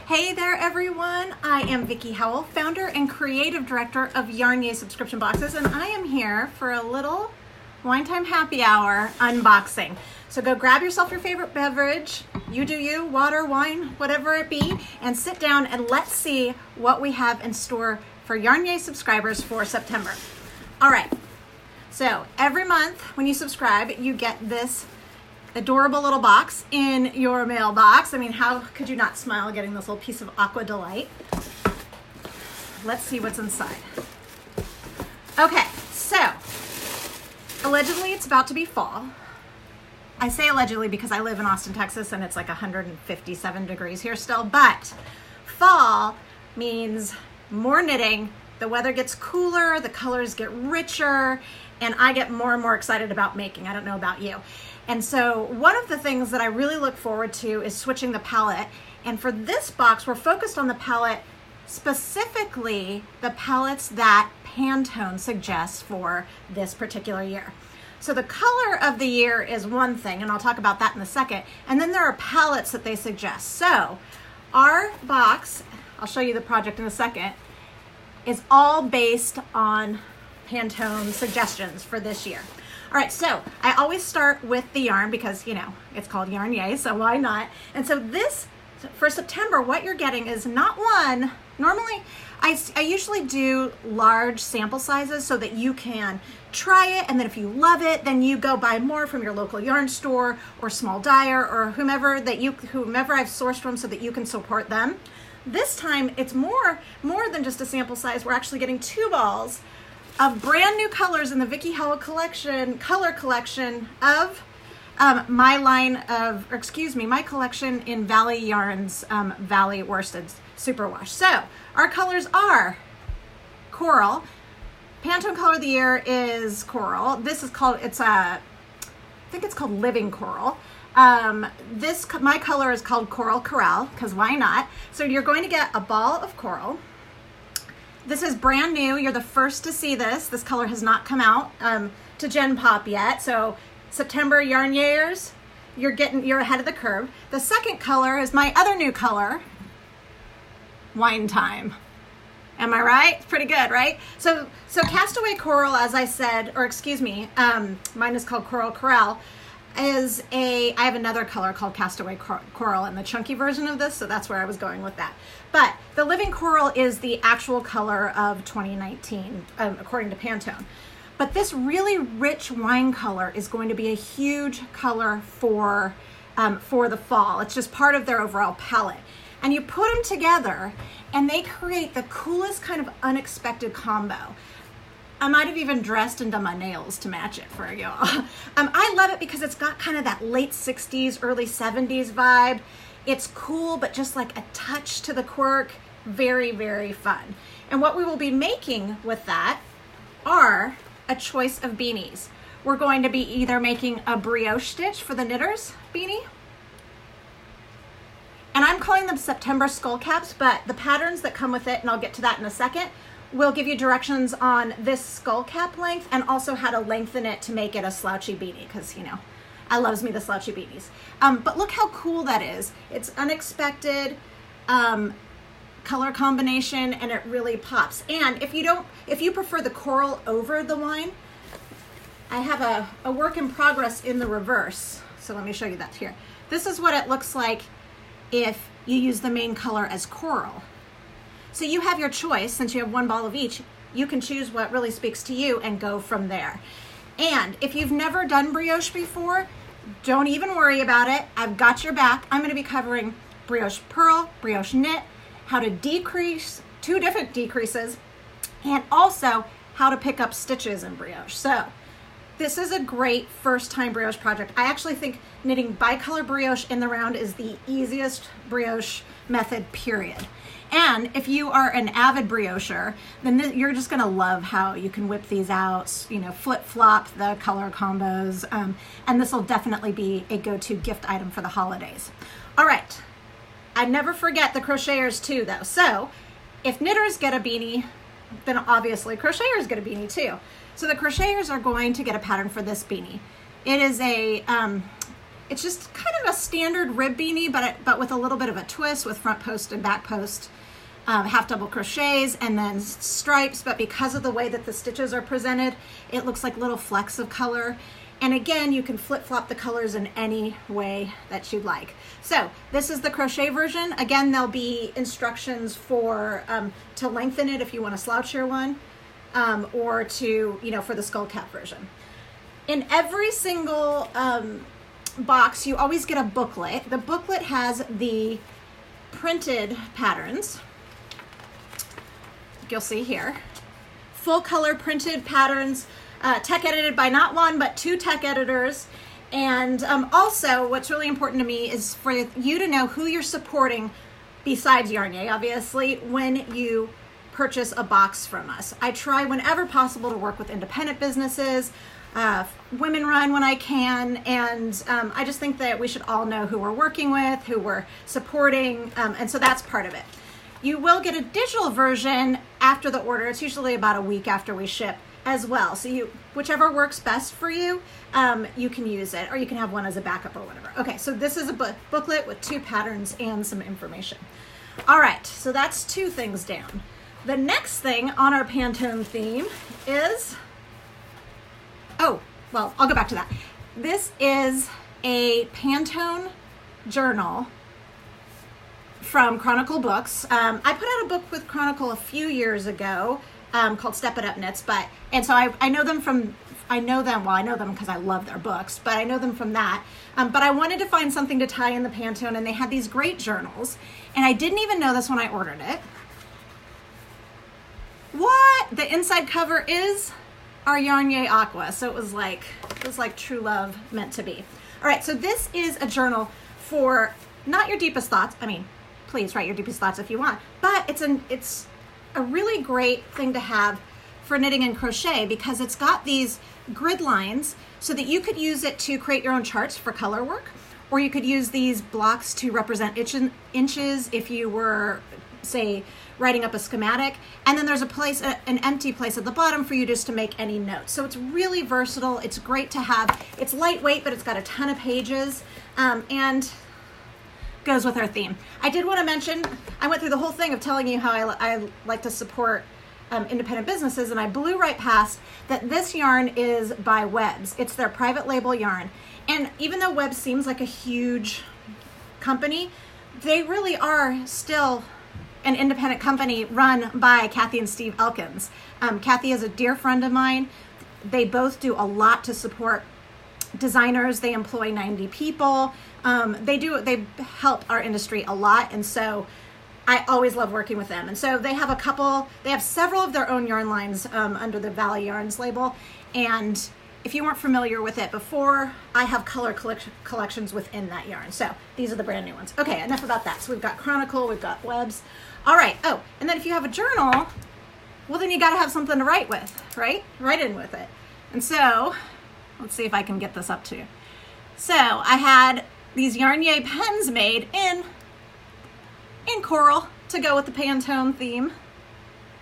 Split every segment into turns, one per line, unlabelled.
Hey there everyone, I am Vickie Howell, founder and creative director of YarnYAY subscription boxes, and I am here for a little wine time happy hour unboxing. So go grab yourself your favorite beverage, you do you, water, wine, whatever it be, and sit down and let's see what we have in store for YarnYAY subscribers for September. All right, so every month when you subscribe, you get this adorable little box in your mailbox. I mean, how could you not smile getting this little piece of Aqua Delight? Let's see what's inside. Okay, so allegedly it's about to be fall. I say allegedly because I live in Austin, Texas, and it's like 157 degrees here still, but fall means more knitting, the weather gets cooler, the colors get richer, and I get more and more excited about making. I don't know about you. And so one of the things that I really look forward to is switching the palette. And for this box, we're focused on the palette, specifically the palettes that Pantone suggests for this particular year. So the color of the year is one thing, and I'll talk about that in a second. And then there are palettes that they suggest. So our box, I'll show you the project in a second, is all based on Pantone suggestions for this year. All right, so I always start with the yarn because, you know, it's called YarnYAY, so why not? And so this, for September, what you're getting is not one. Normally, I usually do large sample sizes so that you can try it, and then if you love it, then you go buy more from your local yarn store or small dyer or whomever I've sourced from so that you can support them. This time, it's more than just a sample size. We're actually getting 2 balls of brand new colors in the Vickie Howell color collection of my collection in Valley Yarns Valley Worsted Superwash. So our colors are coral. Pantone color of the year is coral. This is called, I think it's called Living Coral. My color is called Coral Corral, because why not? So you're going to get a ball of coral. This is brand new. You're the first to see this. This color has not come out to Gen Pop yet. So September YarnYAYers, you're ahead of the curve. The second color is my other new color, Wine Time. Am I right? It's pretty good, right? So Castaway Coral, as I said, or excuse me, mine is called Coral Corral, I have another color called Castaway Coral in the chunky version of this, so that's where I was going with that. But the Living Coral is the actual color of 2019, according to Pantone. But this really rich wine color is going to be a huge color for the fall. It's just part of their overall palette. And you put them together, and they create the coolest kind of unexpected combo. I might have even dressed and done my nails to match it for y'all. I love it because it's got kind of that late 60s, early 70s vibe. It's cool, but just like a touch to the quirk. Very, very fun. And what we will be making with that are a choice of beanies. We're going to be either making a brioche stitch for the knitters beanie, and I'm calling them September skull caps, but the patterns that come with it, and I'll get to that in a second, will give you directions on this skull cap length and also how to lengthen it to make it a slouchy beanie, because, you know, I loves me the slouchy beanies. But look how cool that is. It's unexpected color combination, and it really pops. And if you prefer the coral over the wine, I have a work in progress in the reverse. So let me show you that here. This is what it looks like if you use the main color as coral. So you have your choice. Since you have 1 ball of each, you can choose what really speaks to you and go from there. And if you've never done brioche before, don't even worry about it. I've got your back. I'm going to be covering brioche purl, brioche knit, how to decrease, 2 different decreases, and also how to pick up stitches in brioche. So this is a great first time brioche project. I actually think knitting bicolor brioche in the round is the easiest brioche method, period. And if you are an avid briocher, then you're just gonna love how you can whip these out, you know, flip-flop the color combos, and this will definitely be a go-to gift item for the holidays. All right, I never forget the crocheters too, though. So if knitters get a beanie, then obviously crocheters get a beanie too. So the crocheters are going to get a pattern for this beanie. It is a It's just kind of a standard rib beanie, but with a little bit of a twist with front post and back post, half double crochets and then stripes. But because of the way that the stitches are presented, it looks like little flecks of color. And again, you can flip-flop the colors in any way that you'd like. So this is the crochet version. Again, there'll be instructions for to lengthen it if you want to slouch your one, or to, you know, for the skull cap version. In every single box, you always get a booklet. The booklet has the printed patterns. You'll see here. Full color printed patterns. Tech edited by not one, but 2 tech editors. And also, what's really important to me is for you to know who you're supporting, besides YarnYAY, obviously, when you purchase a box from us. I try whenever possible to work with independent businesses, women run when I can, and I just think that we should all know who we're working with, who we're supporting, and so that's part of it. You will get a digital version after the order. It's usually about a week after we ship as well. So whichever works best for you, you can use it, or you can have one as a backup or whatever. Okay, so this is a booklet with 2 patterns and some information. All right, so that's 2 things down. The next thing on our Pantone theme is, oh, well, I'll go back to that. This is a Pantone Journal from Chronicle Books. I put out a book with Chronicle a few years ago called Step It Up Knits, and so I know them because I love their books, but I know them from that. But I wanted to find something to tie in the Pantone, and they had these great journals, and I didn't even know this when I ordered it. What? The inside cover is our YarnYAY Aqua, so it was like true love meant to be. All right, so this is a journal for not your deepest thoughts. I mean, please write your deepest thoughts if you want, but it's a really great thing to have for knitting and crochet, because it's got these grid lines so that you could use it to create your own charts for color work, or you could use these blocks to represent inches if you were, say, writing up a schematic. And then there's an empty place at the bottom for you just to make any notes. So it's really versatile. It's great to have. It's lightweight, but it's got a ton of pages, and goes with our theme. I did want to mention, I went through the whole thing of telling you how I like to support independent businesses, and I blew right past that this yarn is by Webs. It's their private label yarn. And even though Webs seems like a huge company, they really are still an independent company run by Kathy and Steve Elkins. Kathy is a dear friend of mine. They both do a lot to support designers. They employ 90 people. They help our industry a lot, and so I always love working with them. And so they have several of their own yarn lines under the Valley Yarns label. And if you weren't familiar with it before, I have color collections within that yarn. So these are the brand new ones. Okay, enough about that. So we've got Chronicle, we've got Webs. All right, oh, and then if you have a journal, well, then you gotta have something to write with, right? Write in with it. And so, let's see if I can get this up to you. So I had these YarnYAY pens made in coral to go with the Pantone theme.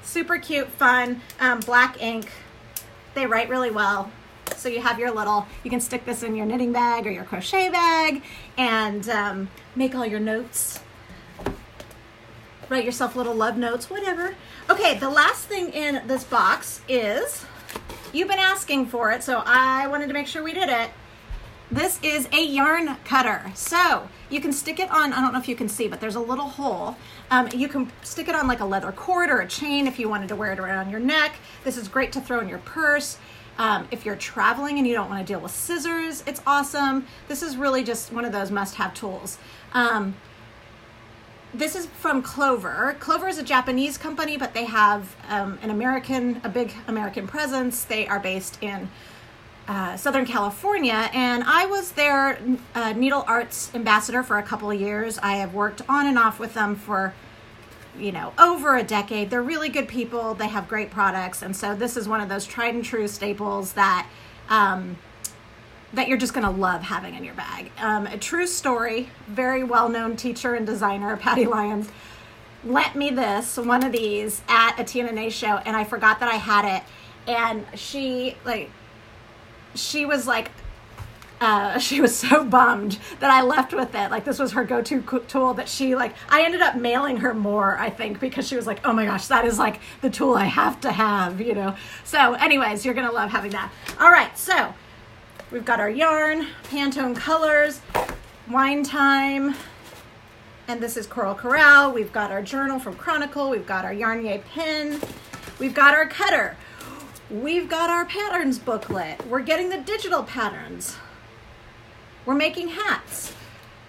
Super cute, fun, black ink. They write really well. So you have you can stick this in your knitting bag or your crochet bag and make all your notes. Write yourself little love notes, whatever. Okay, the last thing in this box is, you've been asking for it, so I wanted to make sure we did it. This is a yarn cutter. So you can stick it on, I don't know if you can see, but there's a little hole. You can stick it on like a leather cord or a chain if you wanted to wear it around your neck. This is great to throw in your purse. If you're traveling and you don't want to deal with scissors, it's awesome. This is really just one of those must-have tools. This is from Clover. Clover is a Japanese company, but they have a big American presence. They are based in Southern California, and I was their needle arts ambassador for a couple of years. I have worked on and off with them for, over a decade. They're really good people. They have great products, and so this is one of those tried and true staples that you're just going to love having in your bag. A true story, very well-known teacher and designer, Patty Lyons, lent me one of these at a TNNA show, and I forgot that I had it, and she was like, she was so bummed that I left with it. Like, this was her go-to tool that she, like, I ended up mailing her more, I think, because she was like, oh my gosh, that is like the tool I have to have, you know. So anyways, you're gonna love having that. All right, so we've got our yarn, Pantone colors, Wine Time, and this is Coral Corral. We've got our journal from Chronicle. We've got our YarnYAY pen. We've got our cutter. We've got our patterns booklet. We're getting the digital patterns. We're making hats.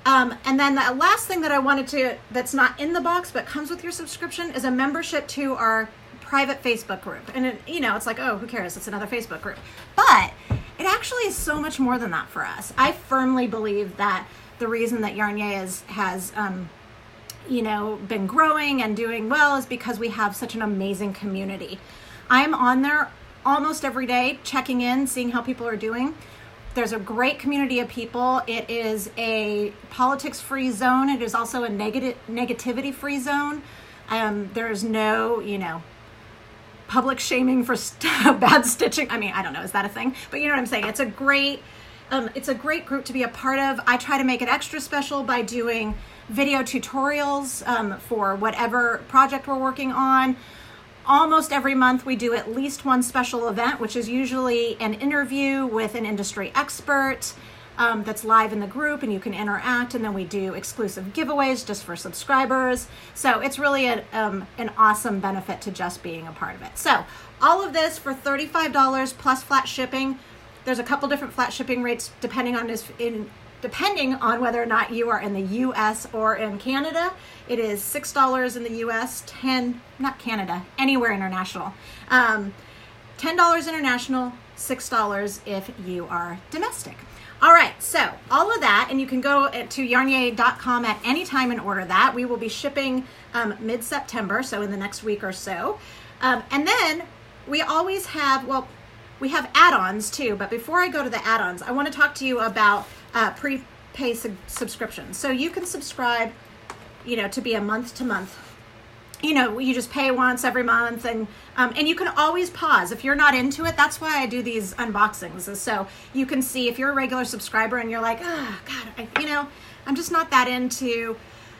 And then the last thing that I wanted to, that's not in the box but comes with your subscription, is a membership to our private Facebook group. And it, you know, it's like, oh, who cares? It's another Facebook group. But it actually is so much more than that for us. I firmly believe that the reason that YarnYAY has you know, been growing and doing well is because we have such an amazing community. I'm on there almost every day, checking in, seeing how people are doing. There's a great community of people. It is a politics-free zone. It is also a negativity-free zone. There's no, you know, public shaming for bad stitching. I mean, I don't know, is that a thing? But you know what I'm saying? It's a great group to be a part of. I try to make it extra special by doing video tutorials for whatever project we're working on. Almost every month we do at least one special event, which is usually an interview with an industry expert that's live in the group, and you can interact, and then we do exclusive giveaways just for subscribers. So it's really an awesome benefit to just being a part of it. So all of this for $35 plus flat shipping. There's a couple different flat shipping rates depending on whether or not you are in the US or in Canada. It is $6 in the US, not Canada, anywhere international. $10 international, $6 if you are domestic. All right, so all of that, and you can go to YarnYAY.com at any time and order that. We will be shipping mid-September, so in the next week or so. And then we always have, well, we have add-ons too, but before I go to the add-ons, I want to talk to you about prepay subscriptions. So you can subscribe, you know, to be a month-to-month. You know, you just pay once every month, and you can always pause if you're not into it. That's why I do these unboxings, is so you can see if you're a regular subscriber and you're like, oh God, you know, I'm just not that into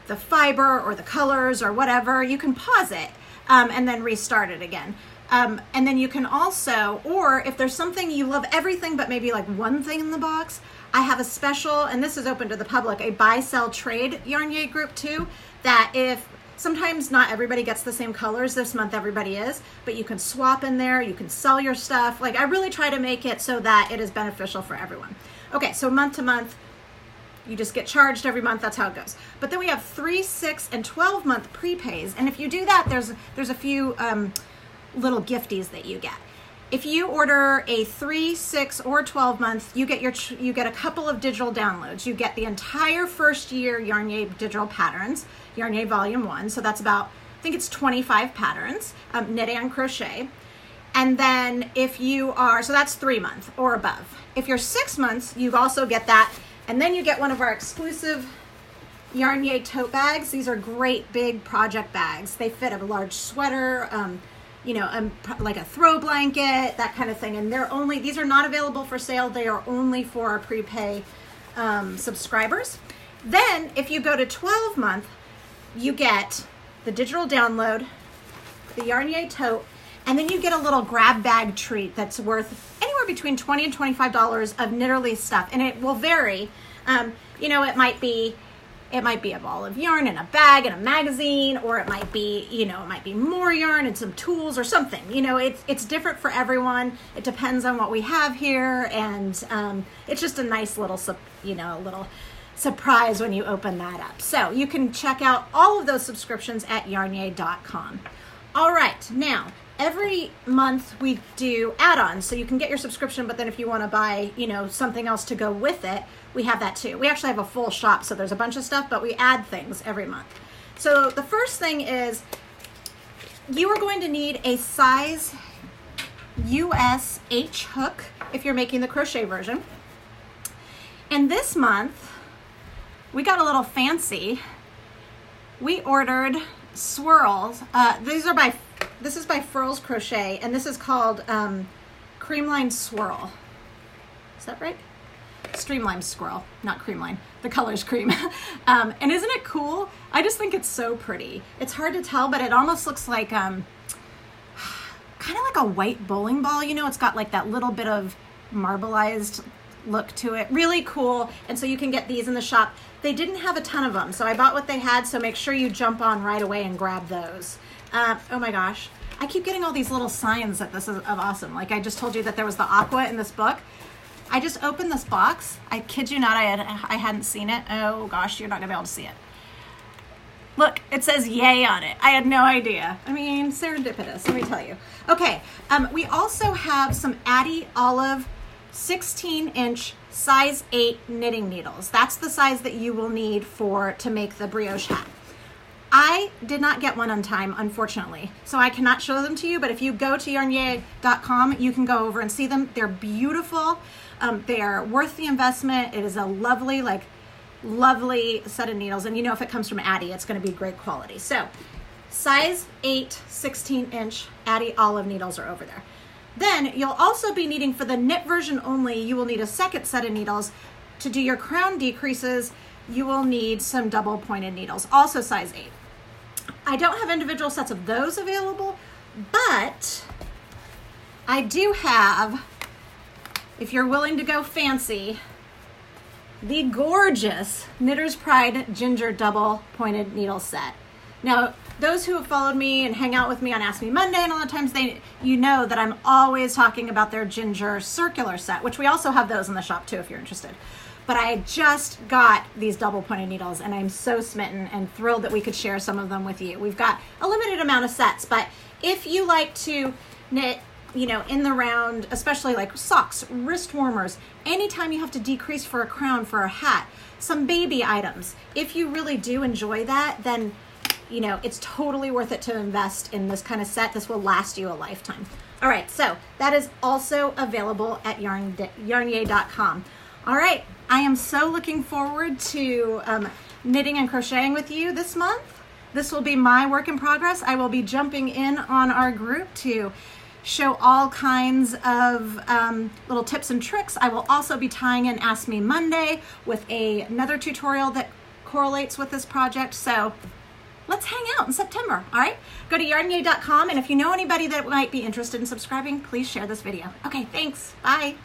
the fiber or the colors or whatever. You can pause it and then restart it again. And then you can also, or if there's something you love everything but maybe like one thing in the box, I have a special, and this is open to the public, a buy, sell, trade YarnYAY group too, that if sometimes not everybody gets the same colors. This month everybody is, but you can swap in there, you can sell your stuff. Like, I really try to make it so that it is beneficial for everyone. Okay, so month to month, you just get charged every month. That's how it goes. But then we have 3, 6, and 12 month prepays. And if you do that, there's a few little gifties that you get. If you order a 3, 6, or 12 month, you get a couple of digital downloads. You get the entire first year YarnYAY digital patterns, YarnYAY Volume 1. So that's about, I think it's 25 patterns, knit and crochet. And then if you are, so that's 3 months or above. If you're 6 months, you also get that. And then you get one of our exclusive YarnYAY tote bags. These are great big project bags. They fit a large sweater, you know, like a throw blanket, that kind of thing. And these are not available for sale. They are only for our prepay subscribers. Then if you go to 12 month, you get the digital download, the YarnYAY tote, and then you get a little grab bag treat that's worth anywhere between $20 and $25 of knitterly stuff. And it will vary. You know, it might be a ball of yarn and a bag and a magazine, or it might be, you know, it might be more yarn and some tools or something. You know, it's different for everyone. It depends on what we have here, and it's just a nice little, you know, a little surprise when you open that up. So you can check out all of those subscriptions at YarnYAY.com. All right, now every month we do add-ons, so you can get your subscription, but then if you want to buy, you know, something else to go with it, we have that too. We actually have a full shop, so there's a bunch of stuff, but we add things every month. So the first thing is you are going to need a size US H hook if you're making the crochet version. And this month we got a little fancy. We ordered swirls. This is by Furls Crochet, and this is called Creamline Swirl. Is that right? It's Streamline Squirrel, not Creamline. The color's cream. And isn't it cool? I just think it's so pretty. It's hard to tell, but it almost looks like kind of like a white bowling ball. You know, it's got like that little bit of marbleized look to it. Really cool. And so you can get these in the shop. They didn't have a ton of them, so I bought what they had, so make sure you jump on right away and grab those. Oh my gosh. I keep getting all these little signs that this is awesome. Like I just told you that there was the aqua in this book. I just opened this box. I kid you not, I hadn't seen it. Oh gosh, you're not gonna be able to see it. Look, it says yay on it. I had no idea. I mean, serendipitous, let me tell you. Okay, we also have some Addy Olive 16-inch size 8 knitting needles. That's the size that you will need to make the brioche hat. I did not get one on time, unfortunately, so I cannot show them to you, but if you go to YarnYAY.com, you can go over and see them. They're beautiful. They are worth the investment. It is a lovely, lovely set of needles, and you know if it comes from Addy, it's going to be great quality. So, size 8, 16-inch Addy Olive needles are over there. Then, you'll also be needing, for the knit version only, you will need a second set of needles. To do your crown decreases, you will need some double pointed needles, also size 8. I don't have individual sets of those available, but I do have, if you're willing to go fancy, the gorgeous Knitter's Pride Ginger double pointed needle set. Now, those who have followed me and hang out with me on Ask Me Monday, and a lot of times you know that I'm always talking about their ginger circular set, which we also have those in the shop too if you're interested. But I just got these double pointed needles and I'm so smitten and thrilled that we could share some of them with you. We've got a limited amount of sets, but if you like to knit, you know, in the round, especially like socks, wrist warmers, anytime you have to decrease for a crown, for a hat, some baby items, if you really do enjoy that, then, you know, it's totally worth it to invest in this kind of set. This will last you a lifetime. All right, so that is also available at YarnYAY.com. All right, I am so looking forward to knitting and crocheting with you this month. This will be my work in progress. I will be jumping in on our group to show all kinds of little tips and tricks. I will also be tying in Ask Me Monday with another tutorial that correlates with this project. So let's hang out in September, all right? Go to YarnYAY.com, and if you know anybody that might be interested in subscribing, please share this video. Okay, thanks, bye.